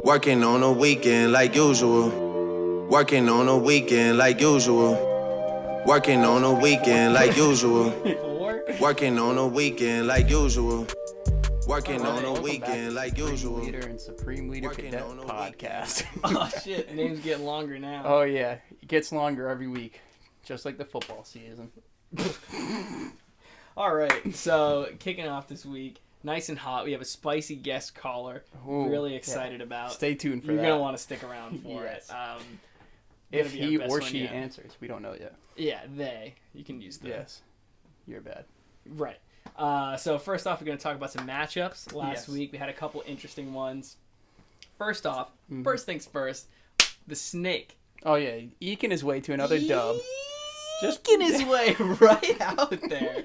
Working on a weekend like usual. Working on a weekend like usual. Working on a weekend like usual. Working on a weekend like usual. Working on a weekend like usual. Leader and Supreme Leader Working Cadet on a podcast. Oh shit, the name's getting longer now. Oh yeah, it gets longer every week, just like the football season. All right, so kicking off this week, nice and hot. We have a spicy guest caller. Ooh, really excited about. Stay tuned for You're that. gonna want to stick around for Yes. it. If gonna be our he best or one she yet. answers, we don't know yet. Yeah, they. You can use the. Yes, you're bad. Right. So first off, we're going to talk about some matchups. Last Yes. week we had a couple interesting ones. First off, Mhm. first things first, the snake. Oh yeah, eking his way to another dub. Just getting his way right out there.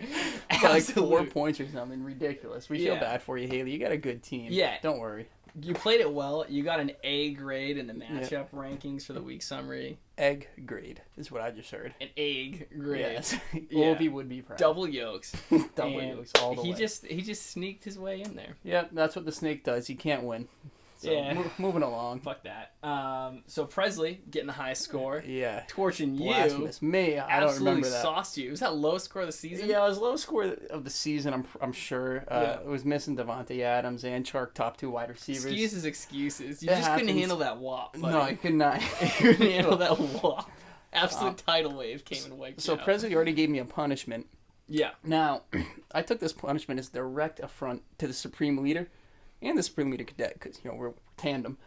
Like 4 Absolute. points or something ridiculous. We feel Yeah. bad for you, Haley. You got a good team. Yeah. Don't worry. You played it well. You got an A grade in the matchup rankings for the week summary. Egg grade is what I just heard. An A grade. Yes. Yeah. Ovi would be proud. Double yolks. Double And yolks all the he way. just sneaked his way in there. Yep, that's what the snake does. He can't win. So, Yeah. moving along. Fuck that. So Presley getting the highest score. Yeah. Torching you. Blasphemous. Me, I don't Absolutely remember that. sauced you. Was that lowest score of the season? Yeah, it was low score of the season. I'm sure. Yeah. It was missing Devontae Adams and Chark, top 2 wide receivers. Excuses. You It just couldn't happens. handle that wop. No, I could not. you couldn't handle that wop. Absolute tidal wave came and wiped So you out. Presley already gave me a punishment. Yeah. Now, I took this punishment as direct affront to the Supreme Leader and the Supreme Leader Cadet because we're tandem.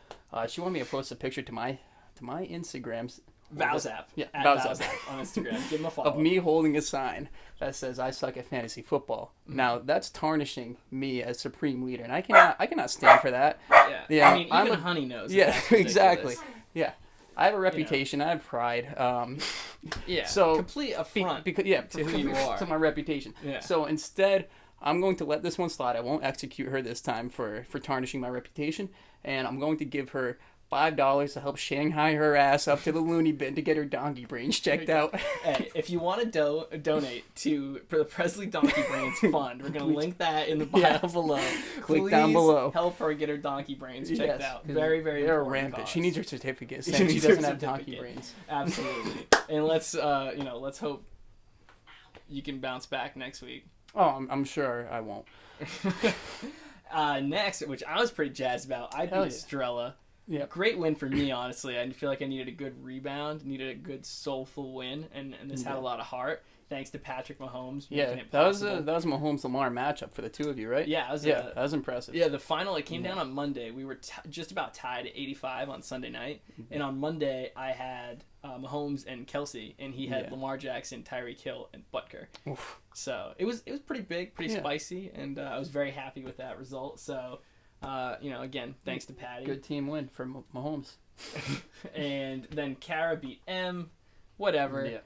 She wanted me to post a picture to my Instagrams. Vowzap. Yeah, At Vowzap. Vowzap on Instagram. Give him a follow. Of me holding a sign that says "I suck at fantasy football." Now that's tarnishing me as Supreme Leader, and I cannot stand for that. Yeah. Yeah, I mean, I'm even a- Honey knows. Yeah, that's ridiculous. exactly. Yeah, I have a reputation. I have pride. Yeah. So, complete affront. Because yeah, to who you are. to my reputation. Yeah. So instead, I'm going to let this one slide. I won't execute her this time for tarnishing my reputation, and I'm going to give her $5 to help Shanghai her ass up to the loony bin to get her donkey brains checked out. Hey, if you want to donate to the Presley Donkey Brains Fund, we're going to link that in the bio Yeah. below. Click down Please below. help her get her donkey brains checked Yes, out. 'cause Very, very they're important rampant. cause. She needs her certificate She saying she needs her doesn't have donkey certificate. brains. Absolutely. And let's let's hope you can bounce back next week. Oh, I'm sure I won't. Next, which I was pretty jazzed about, I beat Hell yeah. Estrella. Yeah. Great win for me, honestly. I feel like I needed a good rebound, needed a good soulful win, and this had a lot of heart. Thanks to Patrick Mahomes. Yeah, making it that was possible. a Mahomes Lamar matchup for the two of you, right? Yeah, it was that was impressive. the final, it came down on Monday. We were just about tied at 85 on Sunday night. And on Monday, I had Mahomes and Kelsey, and he had Yeah. Lamar Jackson, Tyreek Hill, and Butker. Oof. So it was pretty big, pretty Yeah. spicy, and I was very happy with that result. So, again, thanks to Patty. Good team win for Mahomes. And then Kara beat M, whatever. Yeah.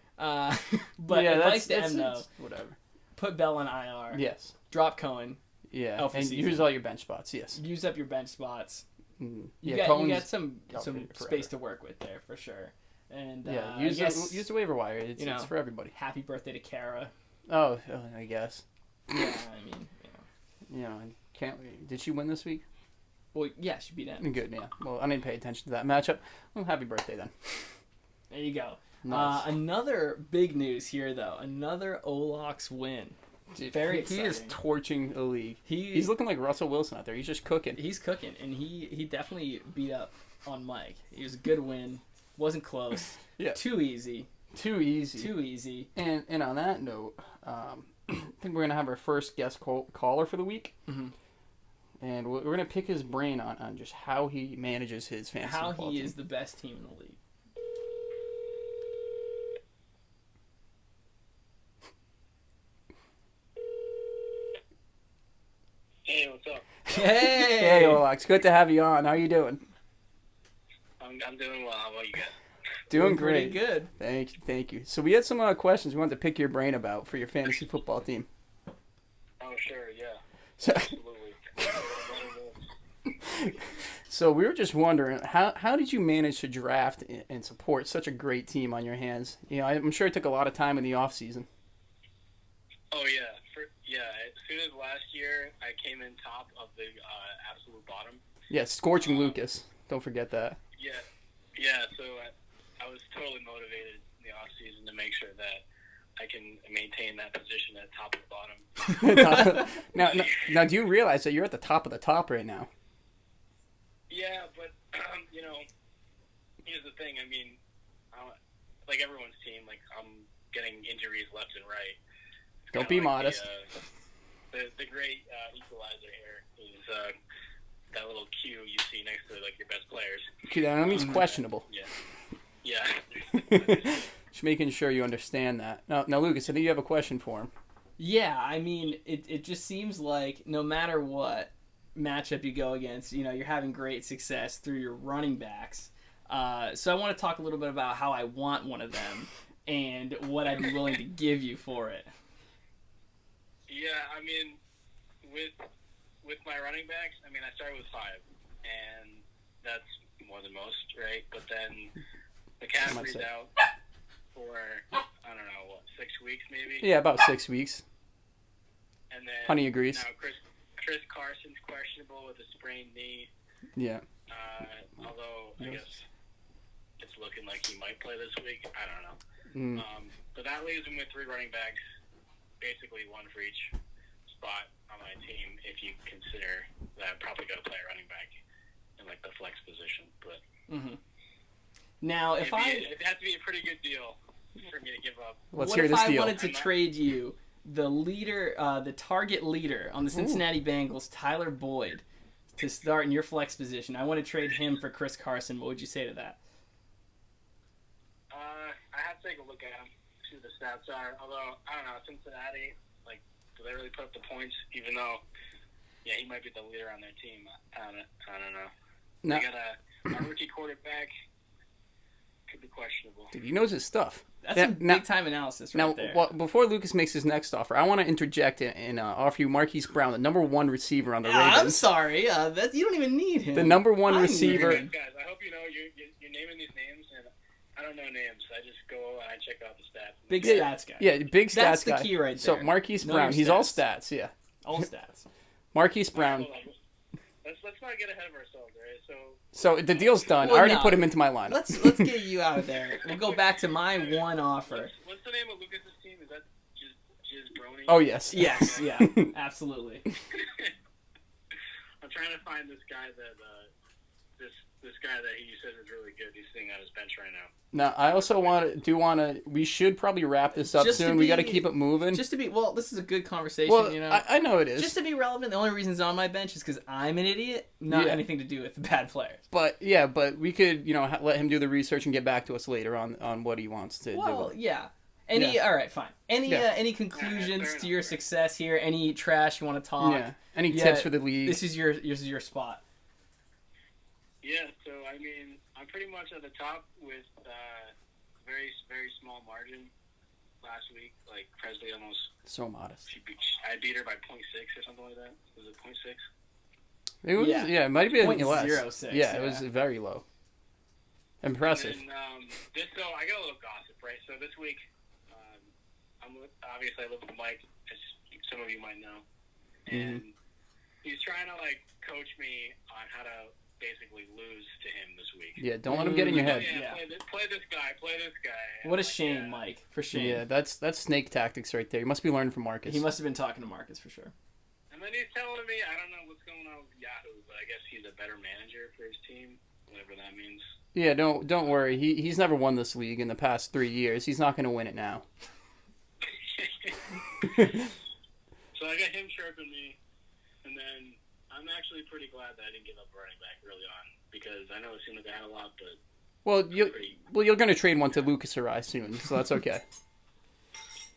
But yeah, advice to that's M, though, whatever. put Bell on IR. Yes. Drop Cohen. Yeah. Out for And season. use all your bench spots. Yes. Use up your bench spots. Mm. You Yeah. got Cohen's- some out for space forever. to work with there for sure. And Yeah. I Use guess, use the waiver wire. It's you know, for everybody. happy birthday to Kara. Oh, I guess. Yeah, I mean, Can't. Did she win this week? well, yeah, she beat M. Good. Yeah. Well, I didn't pay attention to that matchup. Well, happy birthday then. There you go. Nice. Another big news here, though. Another Olox win. Very He exciting. is torching the league. He's He's looking like Russell Wilson out there. He's just cooking. He's cooking, and he definitely beat up on Mike. It was a good win. Wasn't close. Yeah. Too easy. Too easy. Too easy. And on that note, I think we're gonna have our first guest caller for the week, Mhm. and we're gonna pick his brain on just how he manages his fantasy How football he team. is the best team in the league. Hey, what's up? Hey! Hey, Olax, good to have you on. How you doing? I'm doing well. How about you guys? Doing pretty great. good. Thank you. So we had some questions we wanted to pick your brain about for your fantasy football team. Oh, sure, yeah, So, absolutely. so we were just wondering, how did you manage to draft and support such a great team on your hands? I'm sure it took a lot of time in the off season. Oh, yeah. As soon as last year, I came in top of the absolute bottom. Yeah, scorching Lucas. Don't forget that. Yeah. So I was totally motivated in the off season to make sure that I can maintain that position at top and bottom. Now, do you realize that you're at the top of the top right now? Yeah, but here's the thing. I mean, like everyone's team, like I'm getting injuries left and right. It's Don't kinda be like modest. The great equalizer here is that little Q you see next to like your best players. That means questionable. Yeah. Just making sure you understand that. Now, Lucas, I think you have a question for him. Yeah, I mean, it just seems like no matter what matchup you go against, you're having great success through your running backs. So I want to talk a little bit about how I want one of them and what I'd be willing to give you for it. Yeah, I mean, with my running backs, I mean, I started with 5, and that's more than most, right? But then McCaffrey's out for, I don't know, 6 weeks maybe? Yeah, about 6 weeks. And then Honey agrees. Now Chris Carson's questionable with a sprained knee. Yeah. Although I guess it's looking like he might play this week. I don't know. But that leaves him with 3 running backs, basically 1 for each spot on my team. If you consider that I'm probably going to play a running back in like the flex position, but now if it has to be a pretty good deal for me to give up. Let's what hear if this I deal. wanted to trade you the leader, the target leader on the Cincinnati Bengals, Tyler Boyd, to start in your flex position? I want to trade him for Chris Carson. What would you say to that? I have to take a look at him, see what the stats are. Although I don't know, Cincinnati, like, do they really put up the points? Even though, yeah, he might be the leader on their team. I don't know. No. They got a rookie quarterback. Could be questionable. Dude, he knows his stuff. That's some big-time analysis right there. Now, before Lucas makes his next offer, I want to interject and offer you Marquise Brown, the number 1 receiver on the Ravens. I'm sorry. You don't even need him. The number 1 I receiver. need him. Guys, I hope you know you're naming these names, and I don't know names. I just go and I check out the stats. Big stats guy. Yeah, big stats That's the guy. key right So there. Marquise Know Brown, your he's all stats. stats, yeah. All stats. Marquise Brown. Hold on. Let's not get ahead of ourselves, right? So the deal's done. Well, I already no. put him into my lineup. Let's get you out of there. We'll go back to my one offer. What's the name of Lucas's team? Is that Jiz Brony? Oh, yes. Yes, yeah, absolutely. I'm trying to find this guy that this guy that he says is really good. He's sitting on his bench right now. Now, I also want to. We should probably wrap this up Just to soon. We got to be- keep it moving. Just to be this is a good conversation. well, you know, I know it is. just to be relevant. The only reason it's on my bench is because I'm an idiot, not Yeah. anything to do with the bad players. But we could, let him do the research and get back to us later on what he wants to Well, do. yeah. Yeah. All right, fine. Any Yeah. conclusions fair to your enough. success here? Any trash you want to talk? Yeah. Any Yeah, tips for the league? This is your spot. Yeah, so I mean, I'm pretty much at the top with very very small margin. Last week, like Presley almost, So modest. I beat her by 0.6 or something like that. Was it 0.6? It was, Yeah. it might be less. 0.06, Yeah, it was very low. Impressive. And so I got a little gossip, right? So this week, obviously I live with Mike, as some of you might know, and he's trying to like coach me on how to basically lose to him this week. Yeah, don't let him get in your head. Yeah, Yeah. play this guy. What a I'm like, shame, yeah. Mike. For shame. Yeah, that's snake tactics right there. You must be learning from Marcus. He must have been talking to Marcus for sure. And then he's telling me, I don't know what's going on with Yahoo, but I guess he's a better manager for his team, whatever that means. Yeah, don't worry. He's never won this league in the past 3 years. He's not going to win it now. So I got him chirping me, and then I'm actually pretty glad that I didn't give up running back early on, because I know it seemed like I had a lot, but Well, you're going to trade one to Lucas or I soon, so that's okay.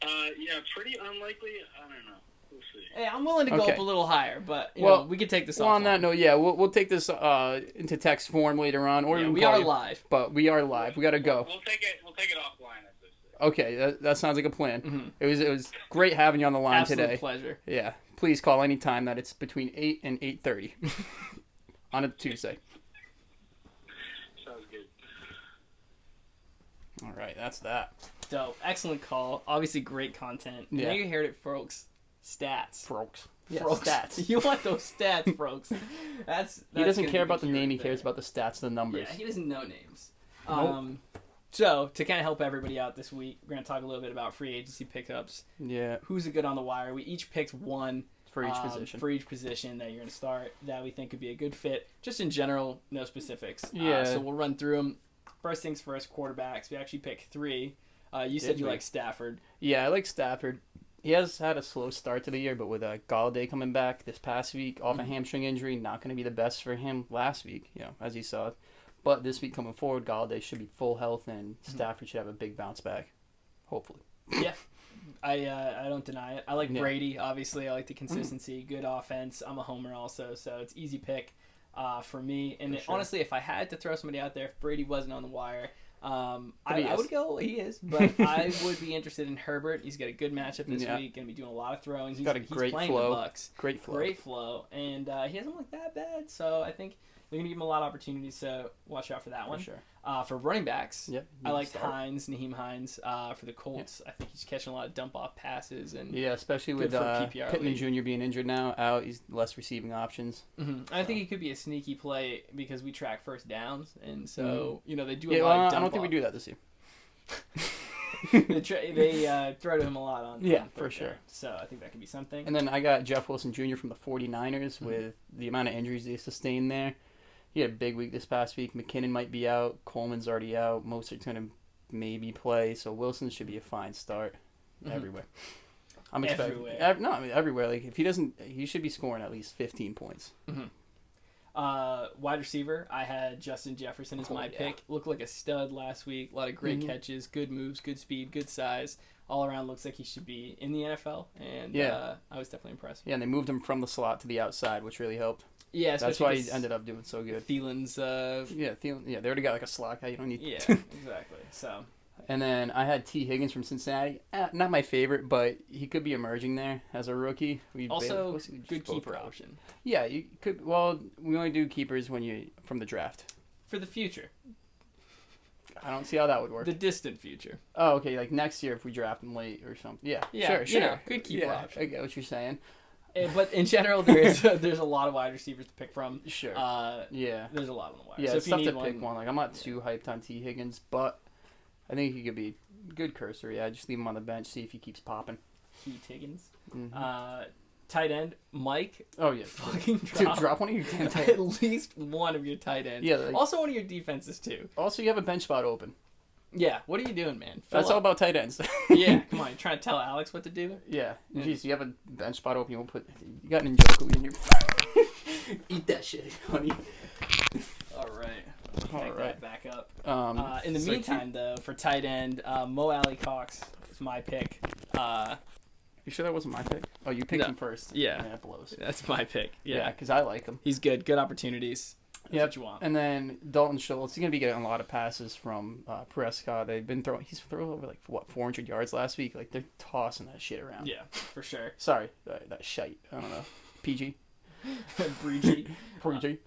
yeah, pretty unlikely. I don't know. We'll see. Hey, I'm willing to go Okay. up a little higher, but Well, we could take this Well, off. on that note, yeah, we'll take this into text form later on, or Yeah, we can we call are you. live. But we are live. We got to go. We'll take it offline at this. Okay, that sounds like a plan. It was great having you on the line Absolute today. pleasure. Yeah, please call any time that it's between 8 and 8:30 on a Tuesday. Sounds good. All right, that's that. Dope. Excellent call. Obviously, great content. Yeah. Now you heard it, folks. Stats. Froaks. Yeah, Froaks. stats. You want those stats, Froaks. He doesn't gonna care be about the name. He key cares right about the stats, the numbers. there. Yeah, he doesn't know names. Nope. So, to kind of help everybody out this week, we're going to talk a little bit about free agency pickups. Yeah, Who's a good on the wire? We each picked one for each position. For each position that you're going to start that we think could be a good fit. Just in general, no specifics. Yeah. So we'll run through them. First things first, quarterbacks. We actually picked 3. You said you like Stafford. Yeah, I like Stafford. He has had a slow start to the year, but with Galladay coming back this past week off a hamstring injury, not going to be the best for him last week, as you saw. But this week coming forward, Galladay should be full health, and Stafford should have a big bounce back, hopefully. Yeah. I don't deny it. I like Yeah. Brady, obviously. I like the consistency. Good offense. I'm a homer also, so it's easy pick for me. And For sure. honestly, if I had to throw somebody out there, if Brady wasn't on the wire, But he I is. would go. He is, but I would be interested in Herbert. He's got a good matchup this Yeah. week. Going to be doing a lot of throwing. He's got a great playing flow. the Bucks. Great flow. Great flow, and he hasn't looked that bad. So I think they're going to give him a lot of opportunities. So watch out for that one. For sure. For running backs, Yep. I like Naheem Hines for the Colts. I think he's catching a lot of dump off passes and. Yeah, especially with Good for a PPR Pittman league. Jr. being injured now, out. He's less receiving options. I think he could be a sneaky play because we track first downs, and so they do a Yeah, lot well, of I dump don't think we off. do that this year. They throw to him a lot on Yeah, on for third sure. down. So I think that could be something. And then I got Jeff Wilson Jr. from the 49ers with the amount of injuries they sustained there. He had a big week this past week. McKinnon might be out. Coleman's already out. Mostert's going to maybe play. So Wilson should be a fine start everywhere. I'm expecting Everywhere. everywhere. Like if he doesn't, he should be scoring at least 15 points. Wide receiver, I had Justin Jefferson as my pick. Looked like a stud last week. A lot of great catches, good moves, good speed, good size. All around looks like he should be in the NFL, and I was definitely impressed. Yeah, and they moved him from the slot to the outside, which really helped. Yeah, That's especially why he 'cause ended up doing so good. Thielen's. Yeah, they already got like a slot guy. You don't need. Yeah, exactly. So. And then I had T. Higgins from Cincinnati. Not my favorite, but he could be emerging there as a rookie. Also, we good spoke keeper about. option Yeah, you could. Well, we only do keepers when you from the draft. for the future, I don't see how that would work. the distant future. Oh, okay, like next year if we draft him late or something. Yeah, Yeah, sure. good keeper yeah, option. I get what you're saying. But in general, there's a lot of wide receivers to pick from. Sure. Yeah, there's a lot on the wire. Yeah, so it's if you tough need to pick one. Like I'm not too hyped on T. Higgins, but I think he could be good cursor. Yeah, just leave him on the bench, see if he keeps popping. Heath Higgins. Mhm. Tight end, Mike. Oh yeah, Fucking Dude, drop one of your damn tight at least one of your tight ends. Yeah, like- also one of your defenses too. Also, you have a bench spot open. Yeah. What are you doing, man? Fill That's all up. about tight ends. Yeah. Come on. You're trying to tell Alex what to do? Yeah. Yeah. Jeez, you have a bench spot open. You won't put. You got Njoku in your. Eat that shit, honey. All right. All Pick right. that back up. Um. In the so meantime, though, for tight end, Mo Alley Cox is my pick. you sure that wasn't my pick? Oh, you picked No. him first. Yeah. That blows. That's my pick. Yeah, Yeah. because I like him. He's good. Good opportunities. That's Yep. what you want. And then Dalton Schultz, he's gonna be getting a lot of passes from Prescott. They've been throwing. He's thrown over like 400 yards last week. Like they're tossing that shit around. Yeah, for sure. Sorry, that shite. I don't know. PG. Breachy. PG.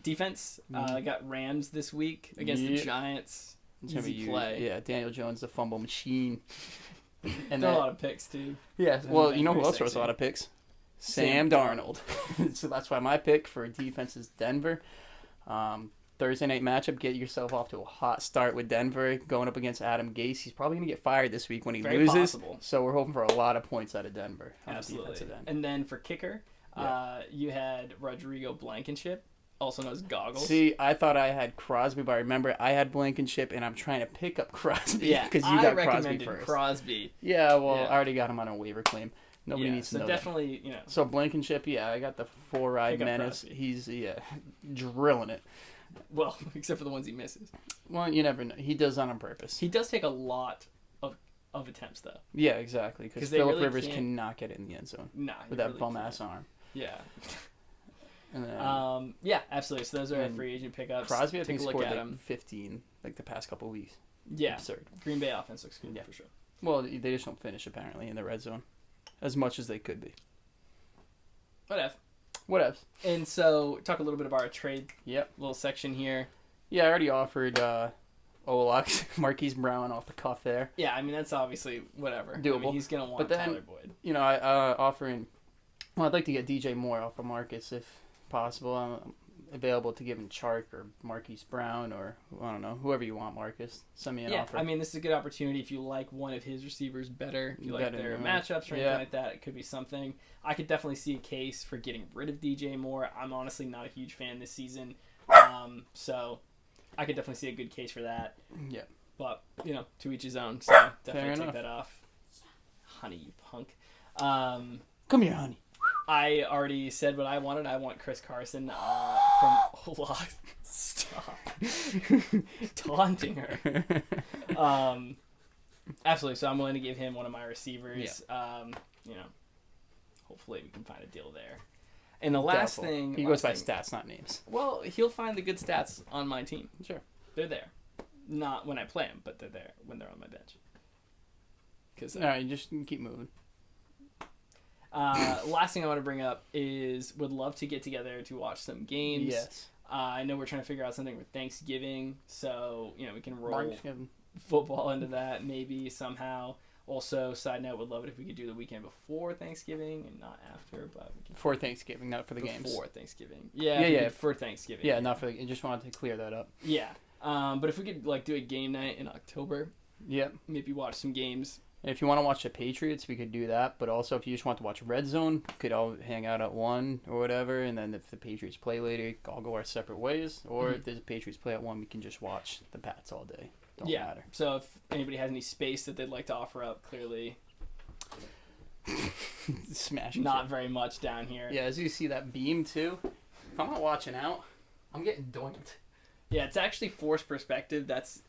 Defense. I got Rams this week against the Yeah. Giants. It's gonna be Easy huge. play. Yeah, Daniel Jones, the fumble machine. And Throw a then, lot of picks too. yeah, well, you know who very else throws a sexy. lot of picks? Sam Sam Darnold. So that's why my pick for defense is Denver. Thursday night matchup. Get yourself off to a hot start with Denver going up against Adam Gase. He's probably gonna get fired this week when he Very loses. possible. So we're hoping for a lot of points out of Denver on the Absolutely. defensive end. And then for kicker, Yeah. you had Rodrigo Blankenship, also known as Goggles. See, I thought I had Crosby, but I remember I had Blankenship, and I'm trying to pick up Crosby. yeah, because you I got Crosby recommended first. Crosby. Yeah, well, Yeah. I already got him on a waiver claim. Nobody Yeah, needs to so know that. definitely, So Blankenship, yeah, I got the 4-ride Pick up menace. Crosby. He's drilling it. well, except for the ones he misses. Well, you never know. He does that on purpose. He does take a lot of attempts though. Yeah, exactly. Because 'Cause they Phillip really Rivers can't- cannot get it in the end zone Nah, with he that really bum can't. ass arm. Yeah. And then Yeah, absolutely. So those are our and free agent pickups. Crosby, I Take think, a look scored at like him. 15 like the past couple weeks. Yeah, Absurd. Green Bay offense looks good Yeah. for sure. Well, they just don't finish apparently in the red zone as much as they could be. Whatever. Whatevs. And so talk a little bit about our trade Yep. little section here. Yeah, I already offered Olak, Marquise Brown off the cuff there. Yeah, I mean, that's obviously whatever. I Doable. mean, he's going to want But then, Tyler Boyd. You know, offering. Well, I'd like to get DJ Moore off of Marcus if possible. I'm available to give him Chark or Marquise Brown or, I don't know, whoever you want, Marcus. Send me an offer. I mean, this is a good opportunity if you like one of his receivers better, if you like their matchups or anything like that. It could be something. I could definitely see a case for getting rid of DJ Moore. I'm honestly not a huge fan this season. So I could definitely see a good case for that. Yeah. But, you know, to each his own. So definitely take that off. Honey, you punk. Come here, honey. I already said what I wanted. I want Chris Carson from Olak. Stop. Taunting her. Absolutely. So I'm willing to give him one of my receivers. Yeah. You know, hopefully we can find a deal there. And the last thing... He goes by stats, not names. Well, he'll find the good stats on my team. Sure. They're there. Not when I play them, but they're there when they're on my bench. All right, just keep moving. Last thing I want to bring up is would love to get together to watch some games. Yes. I know we're trying to figure out something with Thanksgiving, so you know we can roll football into that maybe somehow. Also, side note, would love it if we could do the weekend before Thanksgiving and not after, but we can for Thanksgiving, not for the games. Before Thanksgiving, yeah, for Thanksgiving. Yeah, not for. I just wanted to clear that up. Yeah, but if we could like do a game night in October, yep, maybe watch some games. And if you want to watch the Patriots, we could do that. But also, if you just want to watch Red Zone, we could all hang out at 1 or whatever. And then if the Patriots play later, all go our separate ways. Or if there's a Patriots play at 1, we can just watch the Pats all day. Don't matter. So if anybody has any space that they'd like to offer up, clearly smashing. Not very much down here. Yeah, as you see that beam too. If I'm not watching out, I'm getting doinked. Yeah, it's actually forced perspective. That's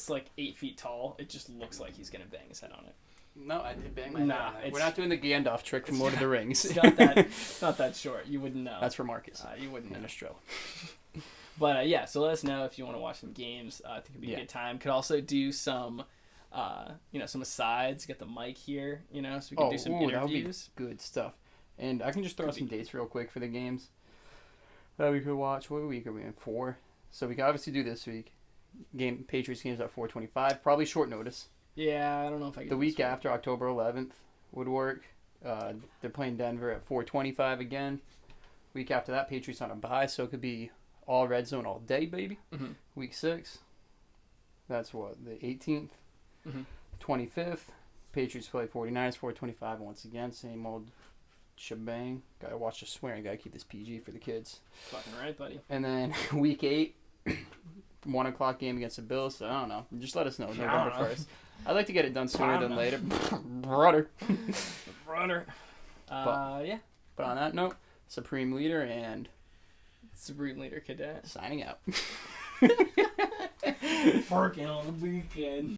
like 8 feet tall. It just looks like he's gonna bang his head on it. No, I did bang my head on it. We're not doing the Gandalf trick from Lord of the Rings. It's not that. It's not that short. You wouldn't know. That's for Marcus. You wouldn't know. Ministro. But yeah, so let us know if you want to watch some games. I think it'd be a good time. Could also do some, some asides. Get the mic here, so we can do some interviews. That would be good stuff. And I can just throw out some dates real quick for the games that we could watch. What week are we in? 4. So we can obviously do this week. Patriots games at 4:25. Probably short notice. Yeah, I don't know if I can. The week after, October 11th, would work. They're playing Denver at 4:25 again. Week after that, Patriots on a bye, so it could be all red zone all day, baby. Mm-hmm. Week 6. That's what, the 18th. Mm-hmm. 25th. Patriots play 49ers, 4:25 once again. Same old shebang. Gotta watch the swearing. Gotta keep this PG for the kids. Fucking right, buddy. And then week 8, 1 o'clock game against the Bills. So I don't know. Just let us know. November 1st. I'd like to get it done sooner than later. Brother. Yeah. But on that note, Supreme Leader and Supreme Leader Cadet signing out. working on the weekend.